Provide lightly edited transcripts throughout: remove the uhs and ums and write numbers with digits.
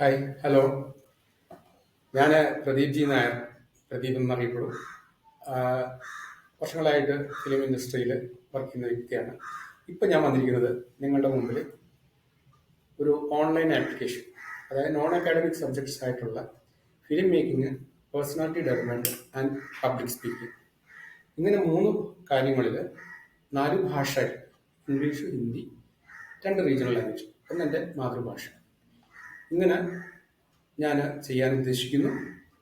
Hi, hello. ഞാൻ Pradeep G Nair, Pradeep എന്നറിയപ്പെടും. ആഹ് വർഷങ്ങളായിട്ട് film ഇൻഡസ്ട്രിയിൽ വർക്ക് ചെയ്യുന്ന വ്യക്തിയാണ്. ഇപ്പം ഞാൻ വന്നിരിക്കുന്നത് നിങ്ങളുടെ മുമ്പിൽ ഒരു ഓൺലൈൻ ആപ്ലിക്കേഷൻ, അതായത് നോൺ അക്കാഡമിക് സബ്ജക്ട്സ് ആയിട്ടുള്ള film making, personality development and public speaking, ഇങ്ങനെ മൂന്ന് കാര്യങ്ങളിൽ 4 ഭാഷ, ഇംഗ്ലീഷ്, ഹിന്ദി, 2 റീജിയണൽ ലാംഗ്വേജ്, ഒന്നെൻ്റെ മാതൃഭാഷ, ഇങ്ങനെ ഞാൻ ചെയ്യാൻ ഉദ്ദേശിക്കുന്നു.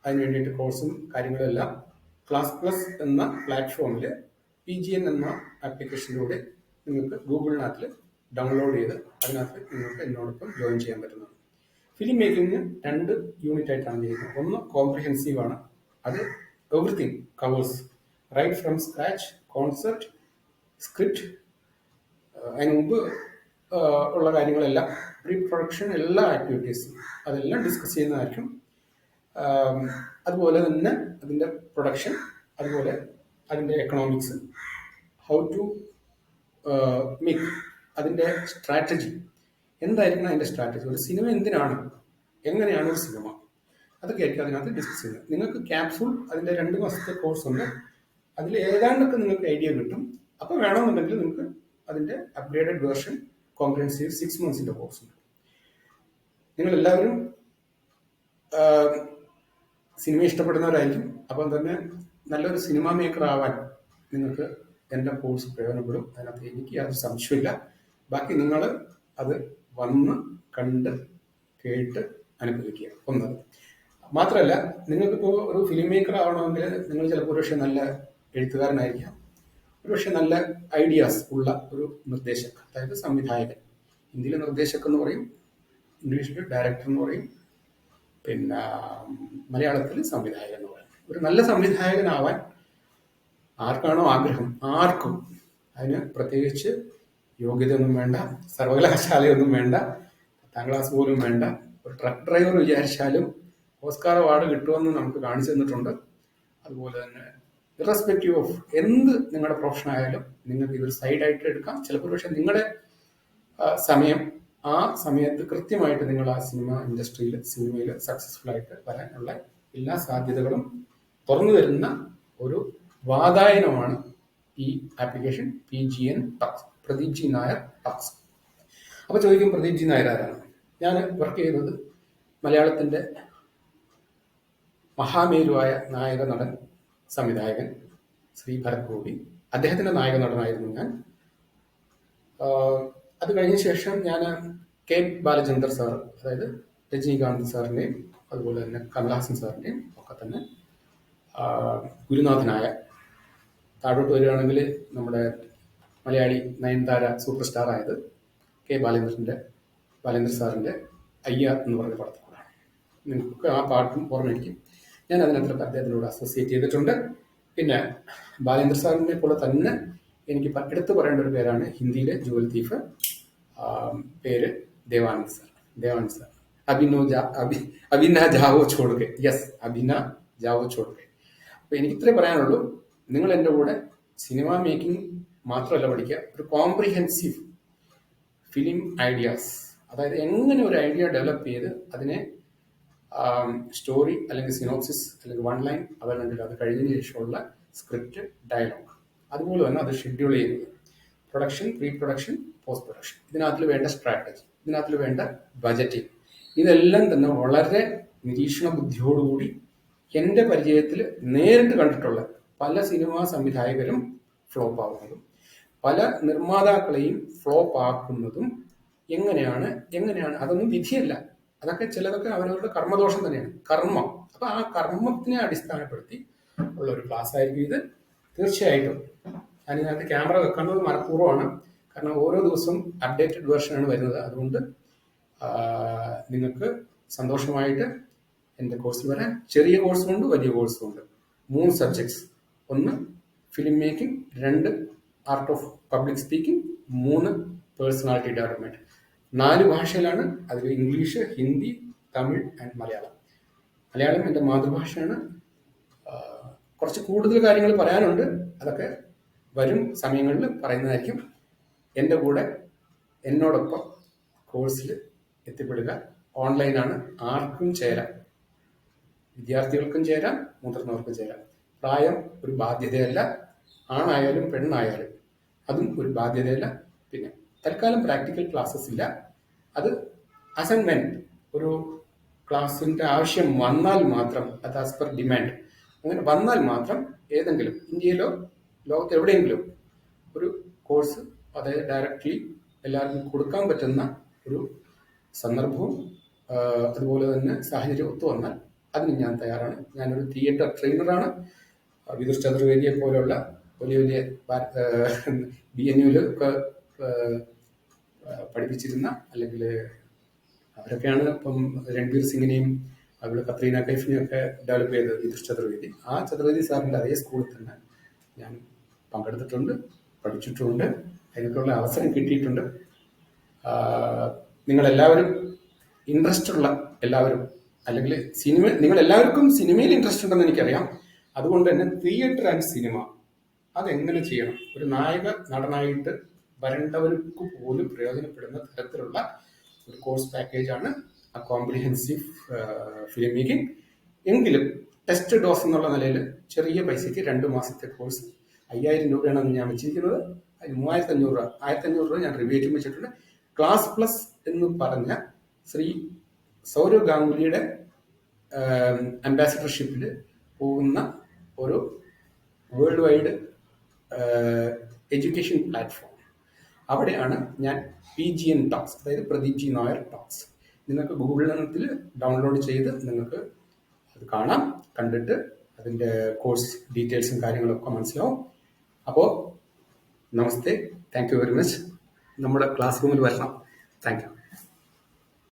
അതിന് വേണ്ടിയിട്ട് കോഴ്സും കാര്യങ്ങളും എല്ലാം ക്ലാസ് പ്ലസ് എന്ന പ്ലാറ്റ്ഫോമിൽ PGN എന്ന ആപ്ലിക്കേഷനിലൂടെ നിങ്ങൾക്ക് ഗൂഗിളിനകത്തിൽ ഡൗൺലോഡ് ചെയ്ത് അതിനകത്ത് നിങ്ങൾക്ക് എന്നോടൊപ്പം ജോയിൻ ചെയ്യാൻ പറ്റുന്നതാണ്. ഫിലിം മേക്കിംഗ് 2 യൂണിറ്റ് ആയിട്ടാണ് ചെയ്യുന്നത്. ഒന്ന് കോംപ്രിഹെൻസീവ് ആണ്, അത് everything covers, right from scratch, concept, script, അതിന് മുമ്പ് ഉള്ള കാര്യങ്ങളെല്ലാം, പ്രീ പ്രൊഡക്ഷൻ, എല്ലാ ആക്ടിവിറ്റീസും അതെല്ലാം ഡിസ്കസ് ചെയ്യുന്നതായിരിക്കും. അതുപോലെ തന്നെ അതിൻ്റെ പ്രൊഡക്ഷൻ, അതുപോലെ അതിൻ്റെ എക്കണോമിക്സ്, ഹൗ ടു മേക്ക്, അതിൻ്റെ സ്ട്രാറ്റജി, എന്തായിരിക്കണം അതിൻ്റെ സ്ട്രാറ്റജി, ഒരു സിനിമ എന്തിനാണ്, എങ്ങനെയാണ് ഒരു സിനിമ, അതൊക്കെ ആയിരിക്കും അതിനകത്ത് ഡിസ്കസ് ചെയ്യുന്നത്. നിങ്ങൾക്ക് ക്യാപ്സൂൾ, അതിൻ്റെ 2 മാസത്തെ കോഴ്സ് ഉണ്ട്. അതിൽ ഏതാണ്ടൊക്കെ നിങ്ങൾക്ക് ഐഡിയ കിട്ടും. അപ്പോൾ വേണമെന്നുണ്ടെങ്കിൽ നിങ്ങൾക്ക് അതിൻ്റെ അപ്ഗ്രേഡഡ് വേർഷൻ കോംപ്രിഹെൻസീവ് 6 മന്ത്സിൻ്റെ കോഴ്സ് ഉണ്ട്. നിങ്ങളെല്ലാവരും സിനിമ ഇഷ്ടപ്പെടുന്നവരായിരിക്കും. അപ്പം തന്നെ നല്ലൊരു സിനിമ മേക്കർ ആവാൻ നിങ്ങൾക്ക് എൻ്റെ കോഴ്സ് പ്രയോജനപ്പെടും. അതിനകത്ത് എനിക്ക് യാതൊരു സംശയമില്ല. ബാക്കി നിങ്ങൾ അത് വന്ന് കണ്ട് കേട്ട് അനുഭവിക്കുക. ഒന്നത് മാത്രമല്ല, നിങ്ങൾക്കിപ്പോൾ ഒരു ഫിലിം മേക്കർ ആവണമെങ്കിൽ നിങ്ങൾ ചിലപ്പോൾ ഒരുപക്ഷെ നല്ല എഴുത്തുകാരനായിരിക്കാം, ഒരുപക്ഷെ നല്ല ഐഡിയാസ് ഉള്ള ഒരു നിർദ്ദേശകൻ, അതായത് സംവിധായകൻ. ഹിന്ദിയിലെ നിർദ്ദേശകൻ എന്ന് പറയും, ഇംഗ്ലീഷിൽ ഡയറക്ടർ എന്ന് പറയും, പിന്നെ മലയാളത്തിൽ സംവിധായകൻ എന്ന് പറയും. ഒരു നല്ല സംവിധായകനാവാൻ ആർക്കാണോ ആഗ്രഹം, ആർക്കും, അതിന് പ്രത്യേകിച്ച് യോഗ്യതയൊന്നും വേണ്ട, സർവകലാശാലയൊന്നും വേണ്ട, 10ാം ക്ലാസ് പോലും വേണ്ട. ഒരു ട്രക്ക് ഡ്രൈവർ വിചാരിച്ചാലും ഓസ്കാർ അവാർഡ് കിട്ടുമെന്ന് നമുക്ക് കാണിച്ചു തന്നിട്ടുണ്ട്. അതുപോലെ തന്നെ ഇറസ്പെക്റ്റീവ് ഓഫ് എന്ത് നിങ്ങളുടെ പ്രൊഫഷൻ ആയാലും നിങ്ങൾക്ക് ഇതൊരു സൈഡായിട്ട് എടുക്കാം. ചിലപ്പോൾ പക്ഷേ നിങ്ങളുടെ സമയം, ആ സമയത്ത് കൃത്യമായിട്ട് നിങ്ങൾ ആ സിനിമ ഇൻഡസ്ട്രിയിൽ, സിനിമയിൽ സക്സസ്ഫുൾ ആയിട്ട് വരാനുള്ള എല്ലാ സാധ്യതകളും തുറന്നു തരുന്ന ഒരു വാതായനമാണ് ഈ application PGN talks, Pradeep G Nair talks. അപ്പോൾ ചോദിക്കും, പ്രദീപ് ജി നായർ ആരാണ്? ഞാൻ വർക്ക് ചെയ്യുന്നത് മലയാളത്തിൻ്റെ മഹാമേരുവായ നായക നടൻ, സംവിധായകൻ ശ്രീ ഭരത് ഗോപി, അദ്ദേഹത്തിൻ്റെ നായക നടനായിരുന്നു ഞാൻ. അത് കഴിഞ്ഞ ശേഷം ഞാൻ K. ബാലചന്ദർ സാർ, അതായത് രജനീകാന്ത് സാറിൻ്റെയും അതുപോലെ തന്നെ കമൽഹാസൻ സാറിൻ്റെയും ഒക്കെ തന്നെ ഗുരുനാഥനായ, താഴോട്ട് വരികയാണെങ്കിൽ നമ്മുടെ മലയാളി നയൻതാര സൂപ്പർ സ്റ്റാർ ആയത് ബാലേന്ദ്ര സാറിൻ്റെ അയ്യ എന്ന് പറഞ്ഞ പടത്തിലൂടെയാണ്. നിങ്ങൾക്ക് ആ പാട്ടും ഓർമ്മയിരിക്കും. ഞാൻ അതിനകത്തൊക്കെ അദ്ദേഹത്തിനോട് അസോസിയേറ്റ് ചെയ്തിട്ടുണ്ട്. പിന്നെ ബാലേന്ദ്ര സാറിനെ പോലെ തന്നെ എനിക്ക് എടുത്തു പറയേണ്ട ഒരു പേരാണ് ഹിന്ദിയിലെ ജുവൽ തീഫ്, പേര് ദേവാനന്ദ് സാർ. അഭിന ജാവോ ചോടുകെ, യെസ്, അഭിന ജാവോ ചോടുകെ. അപ്പോൾ എനിക്കിത്രേ പറയാനുള്ളൂ. നിങ്ങൾ എൻ്റെ കൂടെ സിനിമ മേക്കിംഗ് മാത്രമല്ല പഠിക്കുക, ഒരു കോംപ്രിഹെൻസീവ് ഫിലിം ഐഡിയാസ്, അതായത് എങ്ങനെ ഒരു ഐഡിയ ഡെവലപ്പ് ചെയ്ത് അതിനെ സ്റ്റോറി അല്ലെങ്കിൽ സിനോപ്സിസ് അല്ലെങ്കിൽ 1 ലൈൻ, അതല്ലെങ്കിൽ അത് കഴിഞ്ഞതിന് ശേഷമുള്ള സ്ക്രിപ്റ്റ്, ഡയലോഗ്, അതുപോലെ തന്നെ അത് ഷെഡ്യൂൾ ചെയ്യുന്നത്, production, pre production, post production, ഇതിനകത്തിൽ വേണ്ട സ്ട്രാറ്റജി, ഇതിനകത്തിൽ വേണ്ട ബജറ്റിംഗ്, ഇതെല്ലാം തന്നെ വളരെ നിരീക്ഷണ ബുദ്ധിയോടുകൂടി എൻ്റെ പരിചയത്തിൽ നേരിട്ട് കണ്ടിട്ടുള്ള പല സിനിമാ സംവിധായകരും ഫ്ലോപ്പ് ആവുന്നതും പല നിർമ്മാതാക്കളെയും ഫ്ലോപ്പ് ആക്കുന്നതും എങ്ങനെയാണ് അതൊന്നും വിധിയല്ല, അതൊക്കെ ചിലതൊക്കെ അവരവരുടെ കർമ്മദോഷം തന്നെയാണ്, കർമ്മം. അപ്പൊ ആ കർമ്മത്തിനെ അടിസ്ഥാനപ്പെടുത്തി ഉള്ള ഒരു ക്ലാസ് ആയിരിക്കും ഇത്. തീർച്ചയായിട്ടും ഞാനിതിനകത്ത് ക്യാമറ വെക്കുന്നത് മനഃപൂർവ്വമാണ്, കാരണം ഓരോ ദിവസവും അപ്ഡേറ്റഡ് വേർഷനാണ് വരുന്നത്. അതുകൊണ്ട് നിങ്ങൾക്ക് സന്തോഷമായിട്ട് എൻ്റെ കോഴ്സിൽ വരാൻ. ചെറിയ കോഴ്സുമുണ്ട്, വലിയ കോഴ്സുമുണ്ട്. 3 subjects, 1 film making, 2 art of public speaking, 3 personality development. 4 ഭാഷയിലാണ്. അതിൽ ഇംഗ്ലീഷ്, ഹിന്ദി, തമിഴ് ആൻഡ് മലയാളം. മലയാളം എൻ്റെ മാതൃഭാഷയാണ്. കുറച്ച് കൂടുതൽ കാര്യങ്ങൾ പറയാനുണ്ട്, അതൊക്കെ വരും സമയങ്ങളിൽ പറയുന്നതായിരിക്കും. എൻ്റെ കൂടെ എന്നോടൊപ്പം കോഴ്സിൽ എത്തിപ്പെടുക. ഓൺലൈനാണ്, ആർക്കും ചേരാം. വിദ്യാർത്ഥികൾക്കും ചേരാം, മുതിർന്നവർക്കും ചേരാം. പ്രായം ഒരു ബാധ്യതയല്ല. ആണായാലും പെണ്ണായാലും അതും ഒരു ബാധ്യതയല്ല. പിന്നെ തൽക്കാലം പ്രാക്ടിക്കൽ ക്ലാസ്സസ് ഇല്ല. അത് അസൈൻമെന്റ് ഒരു ക്ലാസ്സിന്റെ ആവശ്യം വന്നാൽ മാത്രം, അത് ആസ് പെർ ഡിമാൻഡ് അങ്ങനെ വന്നാൽ മാത്രം ഏതെങ്കിലും ഇന്ത്യയിലോ ലോകത്ത് എവിടെയെങ്കിലും ഒരു കോഴ്സ് അത് ഡയറക്റ്റ്ലി എല്ലാവർക്കും കൊടുക്കാൻ പറ്റുന്ന ഒരു സന്ദർഭവും അതുപോലെ തന്നെ സാഹചര്യം ഒത്തു വന്നാൽ അതിന് ഞാൻ തയ്യാറാണ്. ഞാനൊരു തിയേറ്റർ ട്രെയിനറാണ്. വിദുർ ചതുർവേദിയെ പോലെയുള്ള വലിയ വലിയ BNU ഒക്കെ പഠിപ്പിച്ചിരുന്ന, അല്ലെങ്കിൽ അവരൊക്കെയാണ് ഇപ്പം രൺബീർ സിംഗിനെയും അതുപോലെ കത്രീന കൈഫിനെയും ഒക്കെ ഡെവലപ്പ് ചെയ്തത് വിദുർ ചതുർവേദി. ആ ചതുർവേദി സാറിൻ്റെ അതേ സ്കൂളിൽ തന്നെ ഞാൻ പങ്കെടുത്തിട്ടുണ്ട്, പഠിച്ചിട്ടുമുണ്ട്, അതിനൊക്കെയുള്ള അവസരം കിട്ടിയിട്ടുണ്ട്. നിങ്ങളെല്ലാവരും ഇൻട്രസ്റ്റ് ഉള്ള എല്ലാവരും, അല്ലെങ്കിൽ നിങ്ങൾ എല്ലാവർക്കും സിനിമയിൽ ഇൻട്രസ്റ്റ് ഉണ്ടെന്ന് എനിക്കറിയാം. അതുകൊണ്ട് തന്നെ തിയേറ്റർ ആൻഡ് സിനിമ അതെങ്ങനെ ചെയ്യണം, ഒരു നായക നടനായിട്ട് വരേണ്ടവർക്ക് പോലും പ്രയോജനപ്പെടുന്ന തരത്തിലുള്ള ഒരു കോഴ്സ് പാക്കേജാണ് ആ കോംപ്രിഹെൻസീവ് ഫിലിം മേക്കിംഗ്. എങ്കിലും ടെസ്റ്റ് ഡോസ് എന്നുള്ള നിലയിൽ ചെറിയ പൈസയ്ക്ക് 2 മാസത്തെ കോഴ്സ് 5000 രൂപയാണ് ഞാൻ വെച്ചിരിക്കുന്നത്. അതിന് 3500 രൂപ 1500 രൂപ ഞാൻ റിവേറ്റും വെച്ചിട്ടുണ്ട്. ക്ലാസ് പ്ലസ് എന്ന് പറഞ്ഞ ശ്രീ സൗരവ് ഗാംഗുലിയുടെ അംബാസിഡർഷിപ്പിൽ പോകുന്ന ഒരു വേൾഡ് വൈഡ് എഡ്യൂക്കേഷൻ പ്ലാറ്റ്ഫോം. അവിടെയാണ് ഞാൻ PGN ടോക്സ്, അതായത് പ്രദീപ് ജി നായർ ടോക്സ്. നിങ്ങൾക്ക് ഗൂഗിളിൽ ഡൗൺലോഡ് ചെയ്ത് നിങ്ങൾക്ക് അത് കാണാം. കണ്ടിട്ട് അതിൻ്റെ കോഴ്സ് ഡീറ്റെയിൽസും കാര്യങ്ങളൊക്കെ മനസ്സിലാവും. അപ്പോൾ നമസ്തേ, താങ്ക് യു വെരി മച്ച്. നമ്മുടെ ക്ലാസ് റൂമിൽ വരണം. Thank you.